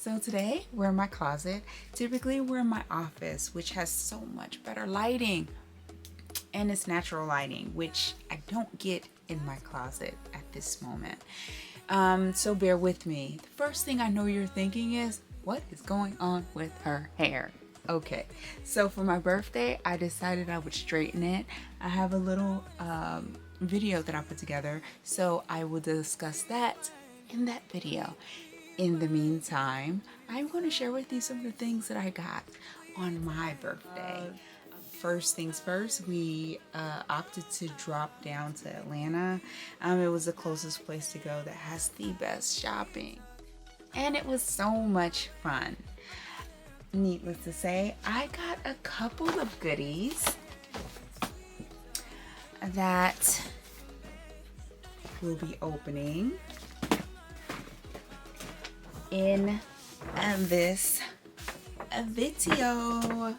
So today we're in my closet. Typically we're in my office, which has so much better lighting, and it's natural lighting, which I don't get in my closet at this moment. So bear with me. The first thing I know you're thinking is, what is going on with her hair? Okay, so for my birthday, I decided I would straighten it. I have a little video that I put together, so I will discuss that in that video. In the meantime, I'm going to share with you some of the things that I got on my birthday. First things first, we opted to drop down to Atlanta. It was the closest place to go that has the best shopping, and it was so much fun. Needless to say, I got a couple of goodies that we'll be opening in this video.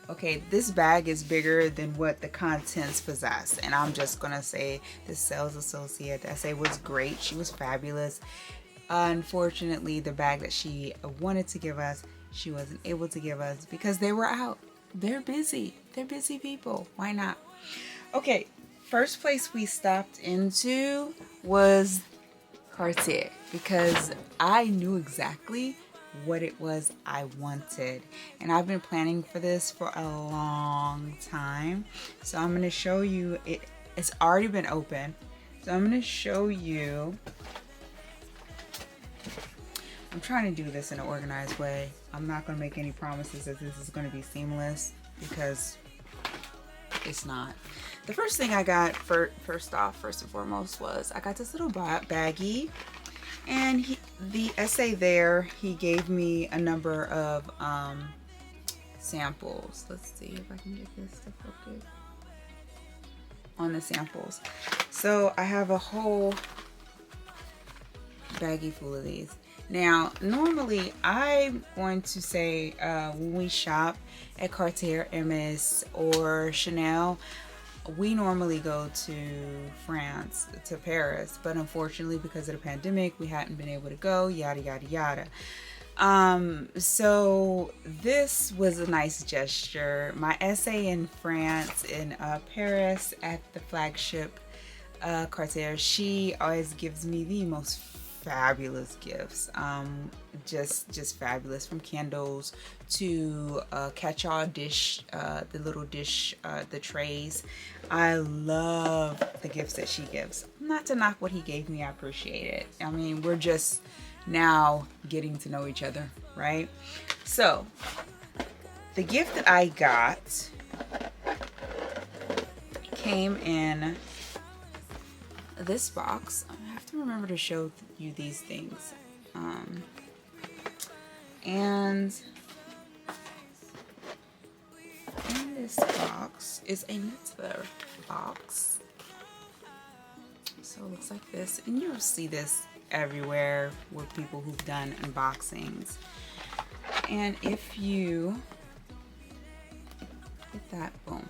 Okay, this bag is bigger than what the contents possess, and I'm just gonna say the sales associate I say was great. She was fabulous. Unfortunately, the bag that she wanted to give us, she wasn't able to give us because they were out. They're busy. They're busy people. Why not? Okay, first place we stopped into was Cartier because I knew exactly what it was I wanted, and I've been planning for this for a long time. So I'm going to show you it. It's already been open, so I'm going to show you. I'm trying to do this in an organized way. I'm not going to make any promises that this is going to be seamless because it's not. The first thing I got first and foremost was I got this little baggie, and the essay there, he gave me a number of samples. Let's see if I can get this to focus on the samples. So I have a whole baggie full of these. Now, normally I'm going to say when we shop at Cartier, Hermes, or Chanel, we normally go to France, to Paris, but unfortunately because of the pandemic, we hadn't been able to go, yada, yada, yada. So this was a nice gesture. My essay in France, in Paris, at the flagship Cartier, she always gives me the most fabulous gifts, just fabulous, from candles to catch-all dish, the little dish, the trays. I love the gifts that she gives. Not to knock what he gave me, I appreciate it. I mean, we're just now getting to know each other, right? So the gift that I got came in this box. I have to remember to show you these things. And in this box is another box. So it looks like this, and you'll see this everywhere with people who've done unboxings. And if you hit that, boom.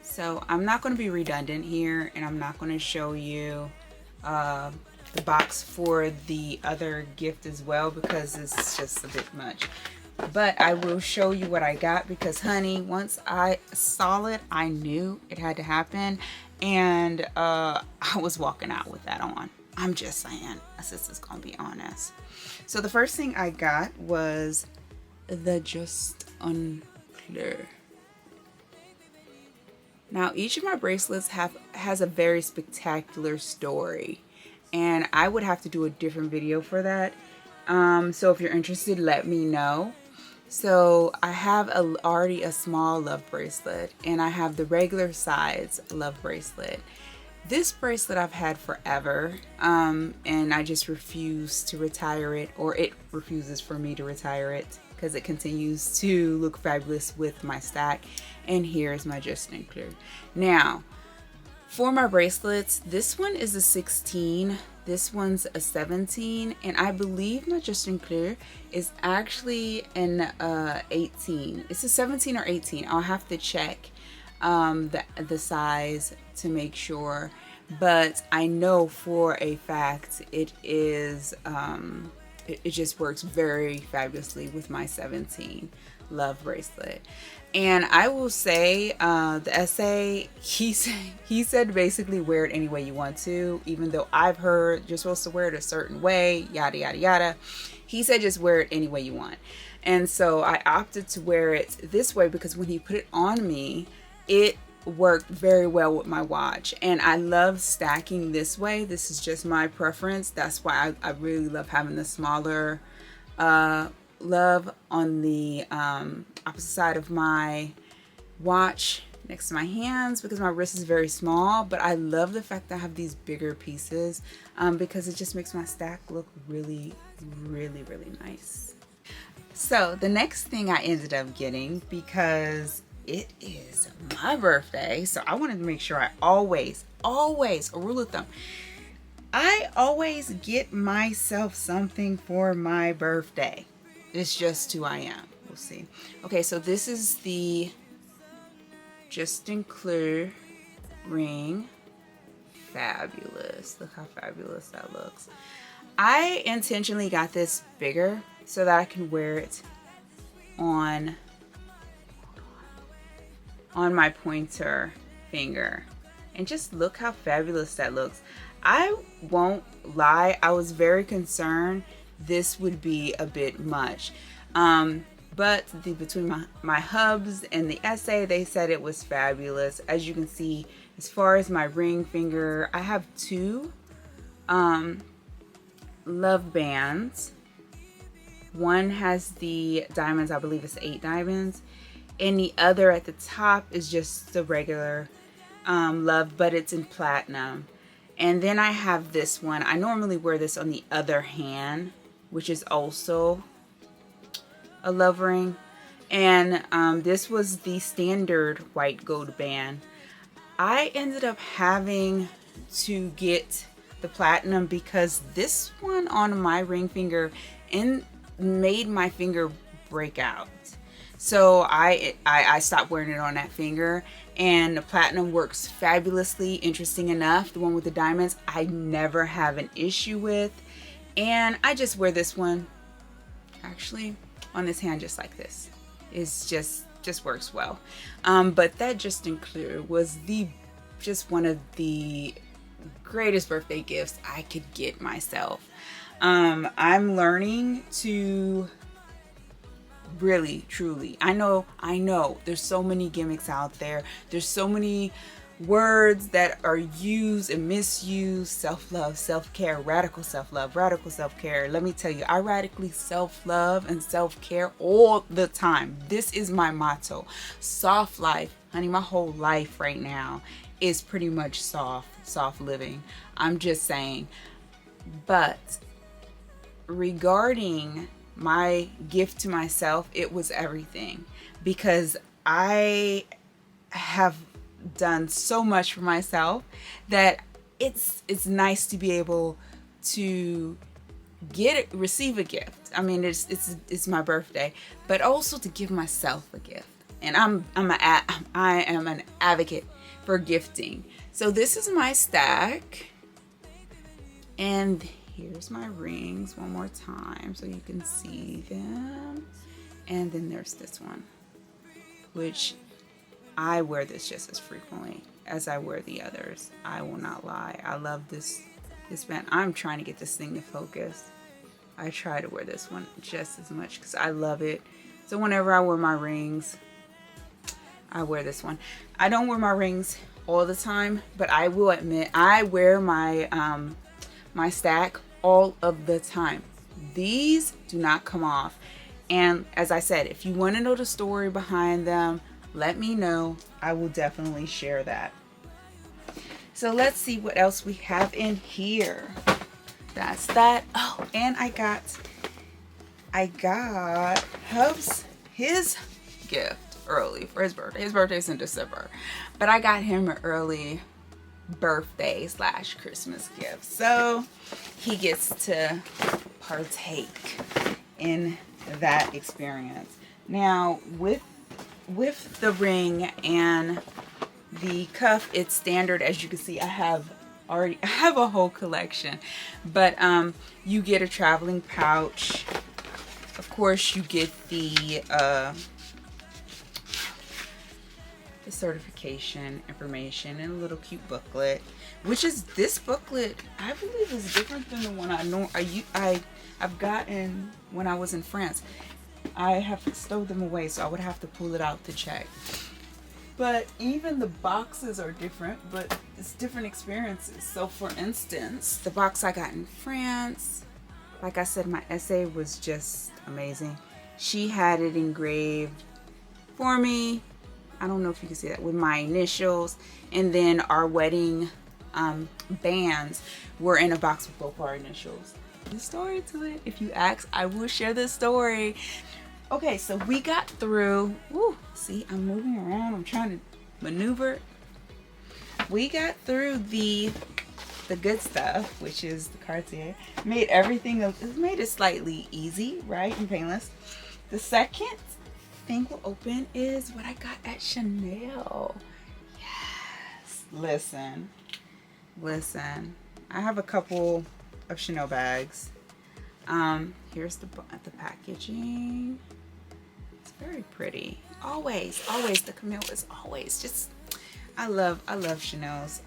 So I'm not going to be redundant here, and I'm not going to show you the box for the other gift as well because it's just a bit much. But I will show you what I got because, honey, once I saw it, I knew it had to happen, and I was walking out with that on. I'm just saying, my sister's gonna be honest. So the first thing I got was the Just Unclear. Now, each of my bracelets has a very spectacular story, and I would have to do a different video for that. So if you're interested, let me know. So I have already a small love bracelet, and I have the regular size love bracelet. This bracelet I've had forever, and I just refuse to retire it, or it refuses for me to retire it because it continues to look fabulous with my stack. And here's my Just Unclear. Now, for my bracelets, this one is a 16, this one's a 17, and I believe my Just Unclear is actually an 18. It's a 17 or 18. I'll have to check the size to make sure, but I know for a fact it is it just works very fabulously with my 17 love bracelet. And I will say, the essay, he said basically wear it any way you want to, even though I've heard you're supposed to wear it a certain way, yada, yada, yada. He said just wear it any way you want. And so I opted to wear it this way because when he put it on me, it worked very well with my watch. And I love stacking this way. This is just my preference. That's why I really love having the smaller love on the opposite side of my watch next to my hands, because my wrist is very small. But I love the fact that I have these bigger pieces because it just makes my stack look really, really, really nice. So the next thing I ended up getting, because it is my birthday, so I wanted to make sure I always, a rule of thumb, I always get myself something for my birthday. It's just who I am. We'll see. Okay, so this is the Justin Clear ring. Fabulous. Look how fabulous that looks. I intentionally got this bigger so that I can wear it on my pointer finger. And just look how fabulous that looks. I won't lie, I was very concerned this would be a bit much. But between my hubs and the essay, they said it was fabulous. As you can see, as far as my ring finger, I have two love bands. One has the diamonds, I believe it's 8 diamonds, and the other at the top is just the regular love, but it's in platinum. And then I have this one. I normally wear this on the other hand, which is also a love ring. And this was the standard white gold band. I ended up having to get the platinum because this one on my ring finger made my finger break out. So I stopped wearing it on that finger, and the platinum works fabulously. Interesting enough, the one with the diamonds, I never have an issue with. And I just wear this one actually on this hand just like this. It's just works well. But that Justin Clear was just one of the greatest birthday gifts I could get myself. I'm learning to really, truly, I know there's so many gimmicks out there. There's so many words that are used and misused. Self-love, self-care, radical self-love, radical self-care. Let me tell you, I radically self-love and self-care all the time. This is my motto. Soft life. Honey, my whole life right now is pretty much soft living. I'm just saying. But regarding my gift to myself, it was everything, because I have done so much for myself that it's nice to be able to receive a gift. I mean, it's my birthday, but also to give myself a gift. And I am an advocate for gifting. So this is my stack, and here's my rings one more time so you can see them. And then there's this one, which I wear this just as frequently as I wear the others. I will not lie. I love this band. I'm trying to get this thing to focus. I try to wear this one just as much because I love it. So whenever I wear my rings, I wear this one. I don't wear my rings all the time, but I will admit I wear my my stack all of the time. These do not come off. And as I said, if you want to know the story behind them, let me know. I will definitely share that. So let's see what else we have in here. That's that. Oh, and I got Hubs his gift early for his birthday. His birthday's in December, but I got him an early birthday / Christmas gift, so he gets to partake in that experience. Now with the ring and the cuff, it's standard. As you can see, I have already I have a whole collection. But you get a traveling pouch. Of course, you get the certification information and a little cute booklet, which is this booklet I believe is different than the one I've gotten when I was in France. I have stowed them away, so I would have to pull it out to check. But even the boxes are different, but it's different experiences. So for instance, the box I got in France, like I said, my essay was just amazing. She had it engraved for me. I don't know if you can see that, with my initials. And then our wedding bands were in a box with both our initials. The story to it, if you ask, I will share the story. Okay, so we got through. Woo, see, I'm moving around. I'm trying to maneuver. We got through the good stuff, which is the Cartier. Made it slightly easy, right, and painless. The second thing we'll open is what I got at Chanel. Yes, listen. I have a couple of Chanel bags. Here's the packaging. It's very pretty. Always the Camille is always just. I love Chanel's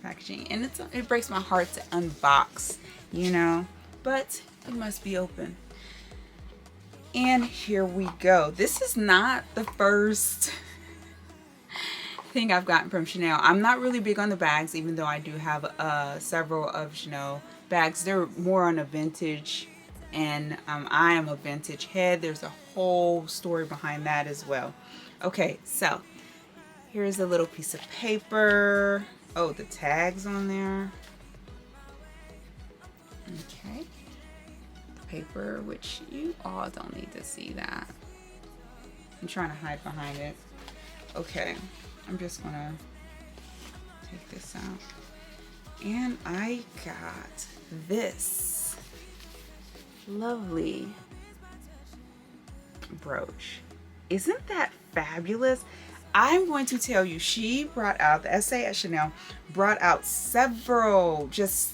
packaging, and it breaks my heart to unbox, you know, but it must be open. And here we go. This is not the first thing I've gotten from Chanel. I'm not really big on the bags, even though I do have several of Chanel bags. They're more on a vintage, and I am a vintage head. There's a whole story behind that as well. Okay, so here's a little piece of paper. Oh, the tags on there. Okay. Paper, which you all don't need to see that. I'm trying to hide behind it. Okay, I'm just gonna take this out. And I got this lovely brooch. Isn't that fabulous? I'm going to tell you, she brought out, the essay at Chanel brought out several,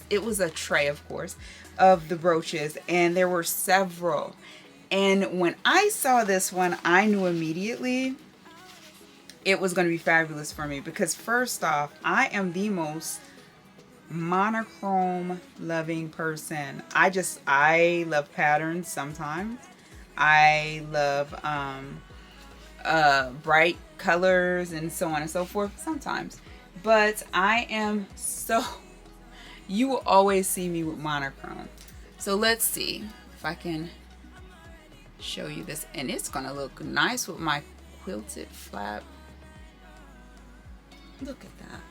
it was a tray, of course, of the brooches, and there were several. And when I saw this one, I knew immediately it was going to be fabulous for me, because first off, I am the most monochrome loving person. I love patterns sometimes. I love bright colors and so on and so forth sometimes, but you will always see me with monochrome. So let's see if I can show you this, and it's gonna look nice with my quilted flap. Look at that.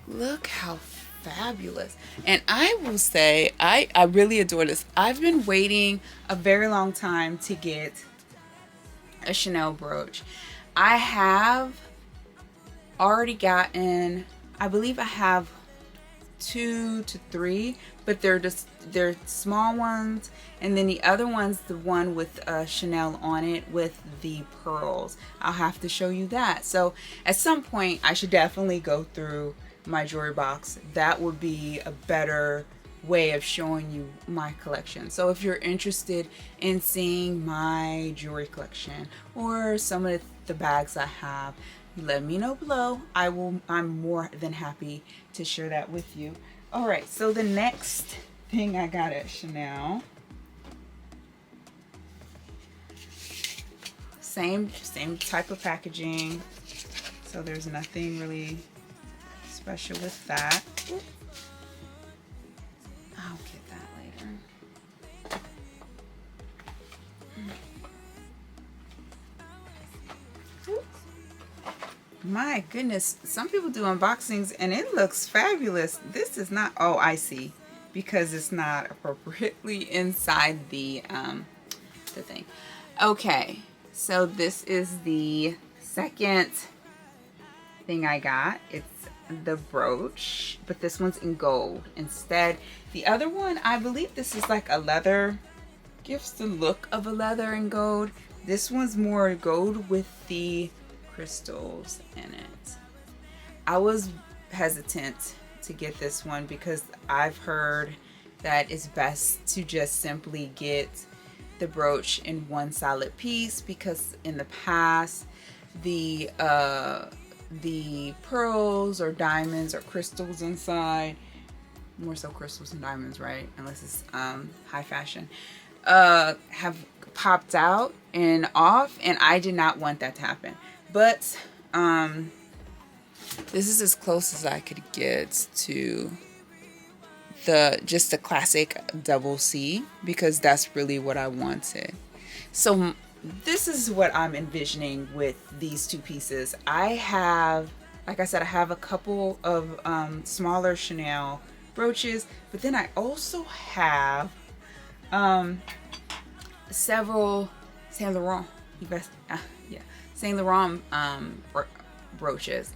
Look how fabulous. And I will say, I really adore this. I've been waiting a very long time to get a Chanel brooch. I have already gotten, I believe I have 2 to 3, but they're small ones, and then the other one's the one with Chanel on it with the pearls. I'll have to show you that. So at some point I should definitely go through my jewelry box. That would be a better way of showing you my collection. So if you're interested in seeing my jewelry collection or some of the bags I have, let me know below. I'm more than happy to share that with you. All right, so the next thing I got at Chanel, same type of packaging, so there's nothing really special with that. I'll get that later. My goodness, some people do unboxings and it looks fabulous. This is not, oh, I see, because it's not appropriately inside the thing. Okay, so this is the second thing I got. It's the brooch, but this one's in gold instead. The other one, I believe this is like a leather, gives the look of a leather and gold. This one's more gold with the crystals in it. I was hesitant to get this one because I've heard that it's best to just simply get the brooch in one solid piece, because in the past the pearls or diamonds or crystals inside, more so crystals and diamonds, right, unless it's high fashion, have popped out and off, and I did not want that to happen. But this is as close as I could get to just the classic double C, because that's really what I wanted. So this is what I'm envisioning with these two pieces. I have, like I said, I have a couple of smaller Chanel brooches, but then I also have several Saint Laurent Saint Laurent brooches.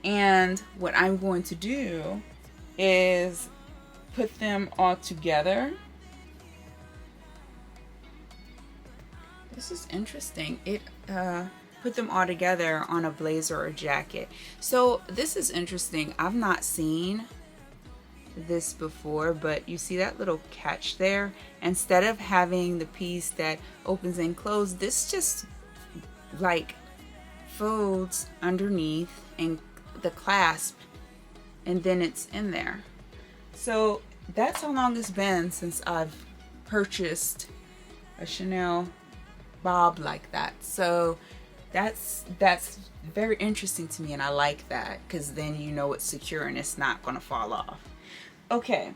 And what I'm going to do is put them all together. This is interesting. It put them all together on a blazer or jacket. So this is interesting. I've not seen this before, but you see that little catch there? Instead of having the piece that opens and closes, this just like folds underneath and the clasp, and then it's in there. So that's how long it's been since I've purchased a Chanel bob like that. So that's very interesting to me, and I like that, because then you know it's secure and it's not going to fall off. Okay,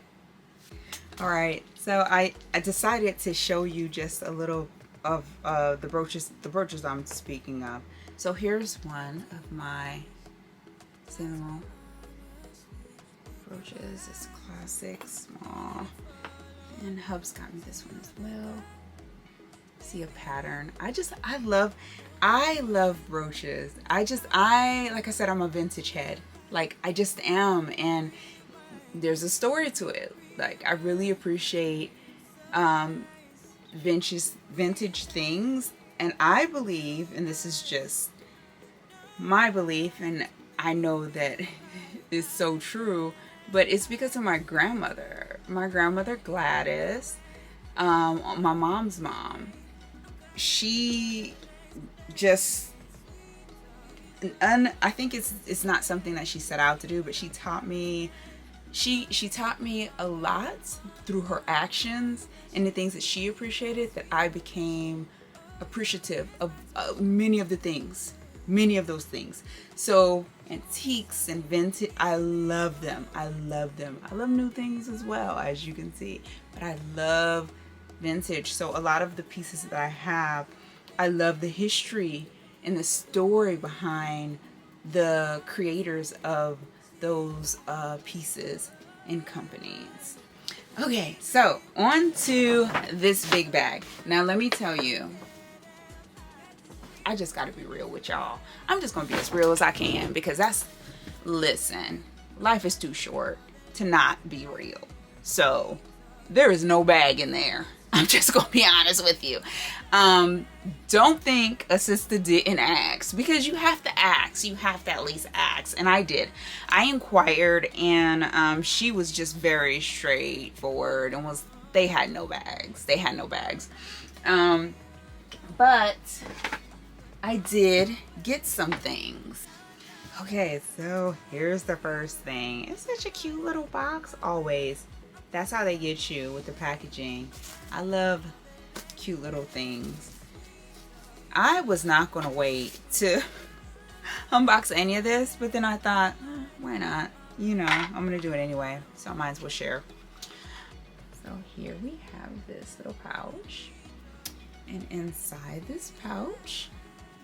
all right, so I decided to show you just a little of the brooches I'm speaking of. So here's one of my Saint Laurent brooches. It's classic, small, and Hub's got me this one as well. See a pattern. I love brooches. Like I said, I'm a vintage head. Like, I just am, and there's a story to it. Like, I really appreciate vintage things, and I believe, and this is just my belief, and I know that it's so true, but it's because of my grandmother. My grandmother Gladys, my mom's mom. She just, I think it's not something that she set out to do, but she taught me. She taught me a lot through her actions and the things that she appreciated, that I became appreciative of many of those things. So antiques and vintage, I love them. I love new things as well, as you can see, but I love vintage. So a lot of the pieces that I have, I love the history and the story behind the creators of those pieces and companies. Okay, so on to this big bag. Now let me tell you, I just gotta be real with y'all. I'm just gonna be as real as I can, because listen, life is too short to not be real. So there is no bag in there. I'm just gonna be honest with you. Don't think a sister didn't ask, because you have to ask. You have to at least ask, and I did. I inquired, and she was just very straightforward and they had no bags. But I did get some things. Okay, so here's the first thing. It's such a cute little box always. That's how they get you with the packaging. I love cute little things. I was not going to wait to unbox any of this, but then I thought, why not? You know, I'm going to do it anyway, so I might as well share. So here we have this little pouch. And inside this pouch,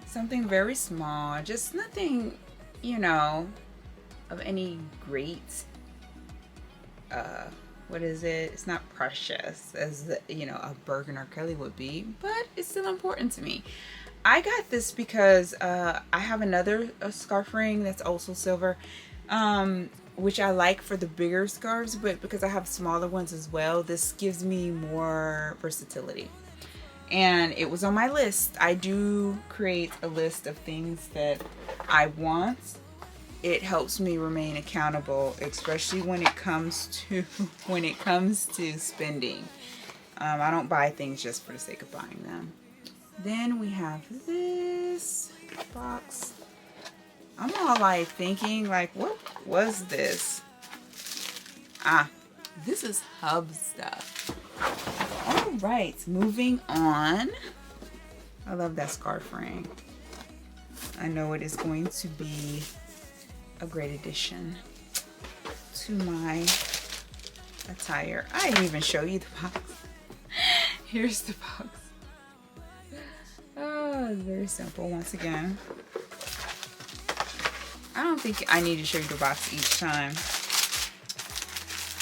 something very small, just nothing, you know, of any great, what is it? It's not precious as, you know, a Bergen or Kelly would be, but it's still important to me. I got this because I have another scarf ring that's also silver, which I like for the bigger scarves, but because I have smaller ones as well, this gives me more versatility. And it was on my list. I do create a list of things that I want it helps me remain accountable, especially when it comes to spending. I don't buy things just for the sake of buying them. Then we have this box. I'm all like thinking like, what was this? This is hub stuff. All right, moving on. I love that scarf ring. I know it is going to be a great addition to my attire. I didn't even show you the box. Here's the box. Oh, very simple once again. I don't think I need to show you the box each time.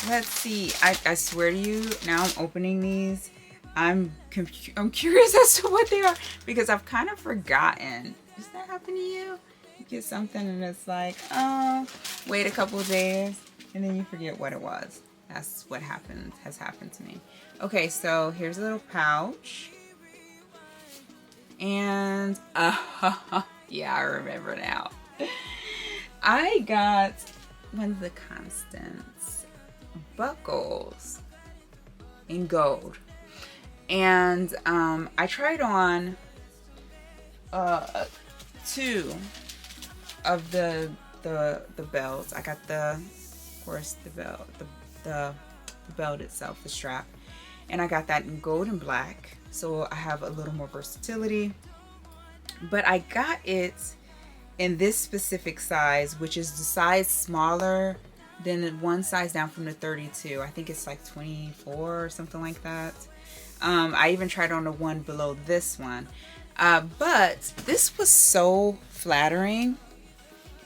Let's see. I swear to you, now I'm opening these. I'm curious as to what they are because I've kind of forgotten. Does that happen to you? You get something and it's like, oh, wait a couple of days and then you forget what it was. That's what has happened to me. Okay, so here's a little pouch. And yeah, I remember now. I got one of the Constance buckles in gold. And I tried on 2 of the belts. I got of course the belt, the belt itself, the strap, and I got that in gold and black, so I have a little more versatility. But I got it in this specific size, which is the size smaller than the one size down from the 32. I think it's like 24 or something like that. I even tried on the one below this one. But this was so flattering,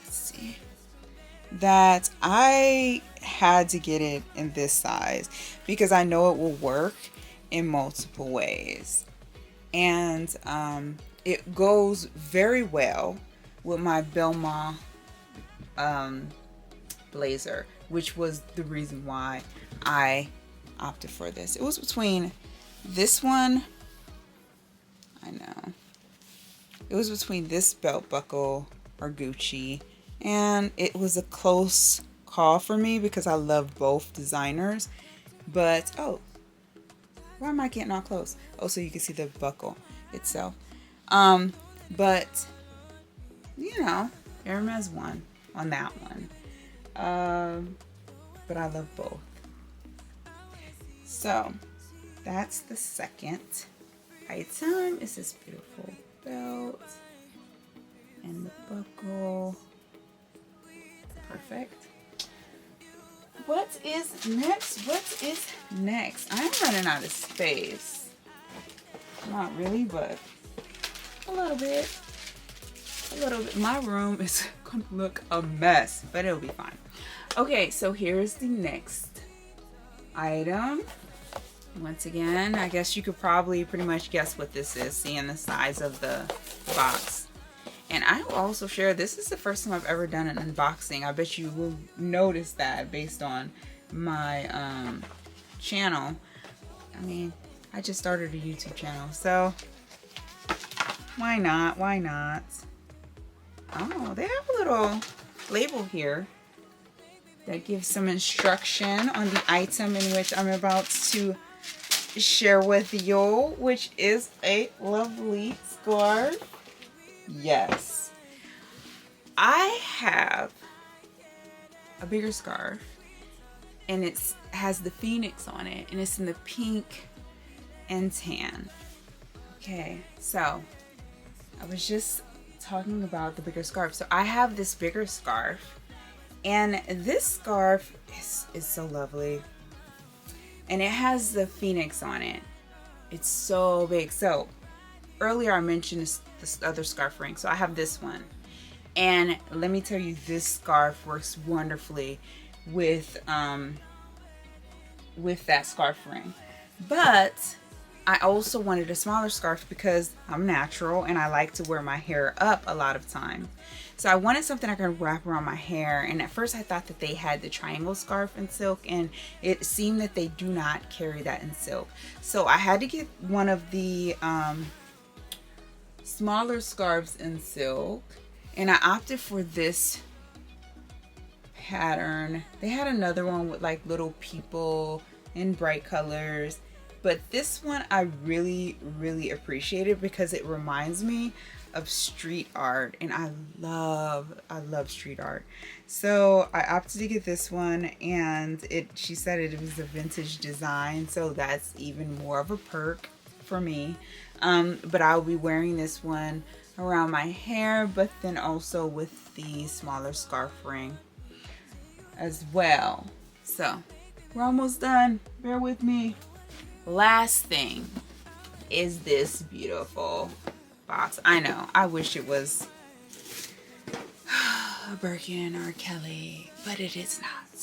let's see, that I had to get it in this size because I know it will work in multiple ways. And it goes very well with my Belmont blazer, which was the reason why I opted for this. It was between this one, I know, it was between this belt buckle or Gucci, and it was a close call for me because I love both designers. But oh, why am I getting all close? Oh, so you can see the buckle itself. But you know, Hermes won on that one. But I love both. So that's the second item. Is this beautiful belt and the buckle. Perfect. What is next? What is next? I'm running out of space. Not really, but a little bit. A little bit. My room is gonna look a mess, but it'll be fine. Okay, so here's the next item. Once again, I guess you could probably pretty much guess what this is, seeing the size of the box. And I will also share, this is the first time I've ever done an unboxing. I bet you will notice that based on my channel. I mean, I just started a YouTube channel, so why not? Why not? Oh, they have a little label here that gives some instruction on the item in which I'm about to share with you, which is a lovely scarf. Yes, I have a bigger scarf and it has the phoenix on it and it's in the pink and tan. Okay, so I was just talking about the bigger scarf. So I have this bigger scarf, and this scarf is so lovely, and it has the phoenix on it. It's so big. So earlier I mentioned this other scarf ring, so I have this one, and let me tell you, this scarf works wonderfully with that scarf ring. But I also wanted a smaller scarf because I'm natural and I like to wear my hair up a lot of time. So I wanted something I could wrap around my hair, and at first I thought that they had the triangle scarf in silk, and it seemed that they do not carry that in silk. So I had to get one of the smaller scarves in silk, and I opted for this pattern. They had another one with like little people in bright colors, but this one I really appreciated because it reminds me of street art, and I love street art. So I opted to get this one, and she said it was a vintage design, so that's even more of a perk for me. But I'll be wearing this one around my hair, but then also with the smaller scarf ring as well. So we're almost done, bear with me. Last thing is this beautiful box. I know, I wish it was a Birkin or a Kelly, but it is not.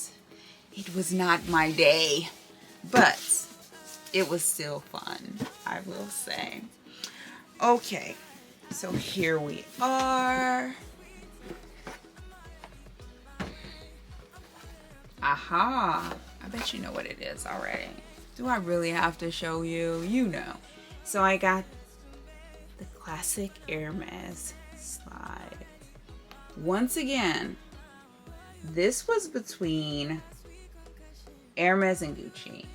It was not my day, but it was still fun, I will say. Okay, so here we are. Aha, I bet you know what it is already. Do I really have to show you? You know. So I got the classic Hermes slide. Once again, this was between Hermes and Gucci,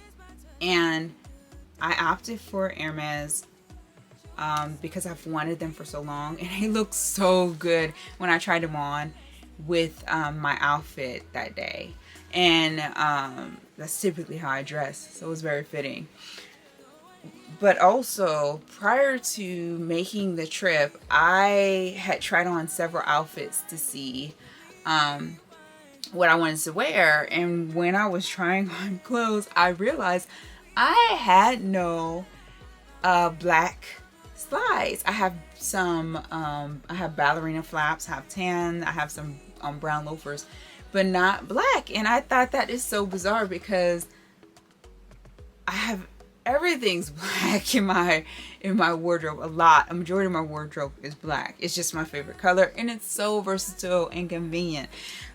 and I opted for Hermes because I've wanted them for so long, and they look so good when I tried them on with my outfit that day. And that's typically how I dress, so it was very fitting. But also, prior to making the trip, I had tried on several outfits to see what I wanted to wear. And when I was trying on clothes, I realized I had no black slides. I have some, I have ballerina flaps, I have tan, I have some brown loafers, but not black. And I thought that is so bizarre because I have everything's black in my wardrobe. A majority of my wardrobe is black. It's just my favorite color, and it's so versatile and convenient,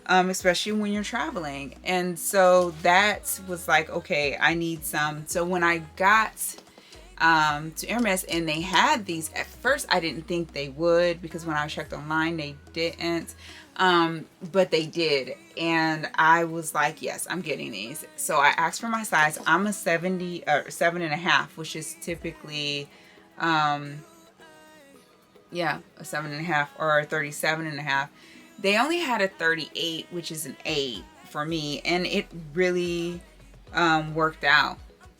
especially when you're traveling. And so that was like, okay, I need some. So when I got to Hermes and they had these, at first I didn't think they would, because when I checked online they didn't, but they did, and I was like, yes, I'm getting these. So I asked for my size. I'm a 70 or 7.5, which is typically yeah, a 7.5 or a 37.5. They only had a 38, which is an 8 for me, and it really worked out.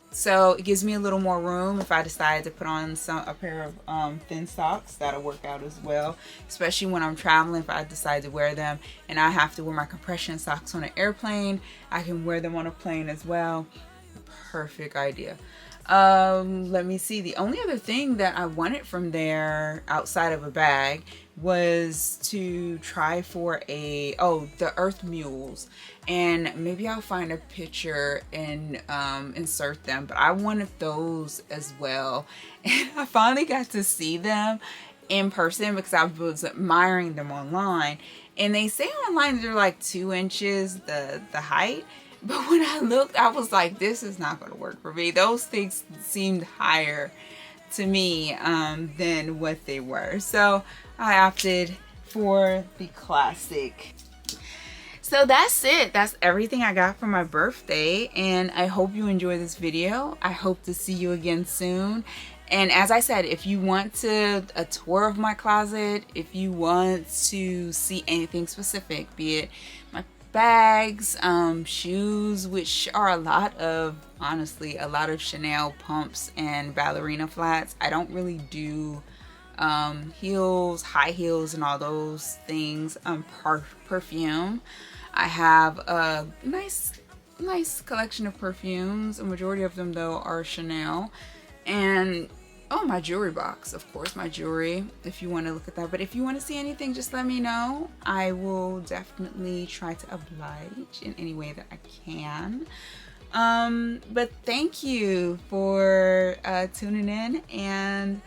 So it gives me a little more room if I decide to put on a pair of thin socks. That'll work out as well, especially when I'm traveling. If I decide to wear them and I have to wear my compression socks on an airplane, I can wear them on a plane as well. Perfect idea. Let me see. The only other thing that I wanted from there outside of a bag was to try for the earth mules, and maybe I'll find a picture and insert them, but I wanted those as well. And I finally got to see them in person because I was admiring them online, and they say online they're like 2 inches the height. But when I looked, I was like, this is not going to work for me. Those things seemed higher to me than what they were. So I opted for the classic. So that's it. That's everything I got for my birthday. And I hope you enjoy this video. I hope to see you again soon. And as I said, if you want a tour of my closet, if you want to see anything specific, be it my bags, shoes, which are honestly a lot of Chanel pumps and ballerina flats. I don't really do heels, high heels, and all those things. Perfume. I have a nice collection of perfumes. A majority of them though are Chanel. And my jewelry box, of course, my jewelry, if you want to look at that. But if you want to see anything, just let me know. I will definitely try to oblige in any way that I can. But thank you for tuning in and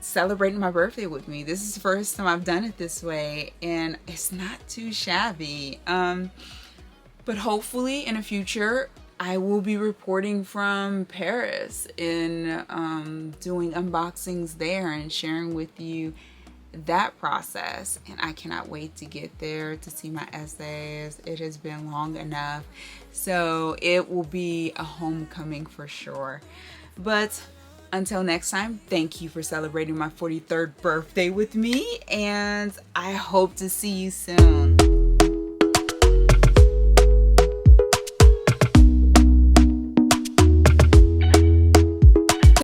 celebrating my birthday with me. This is the first time I've done it this way, and it's not too shabby. But hopefully in the future, I will be reporting from Paris and doing unboxings there and sharing with you that process, and I cannot wait to get there to see my essays. It has been long enough, so it will be a homecoming for sure. But until next time, thank you for celebrating my 43rd birthday with me, and I hope to see you soon.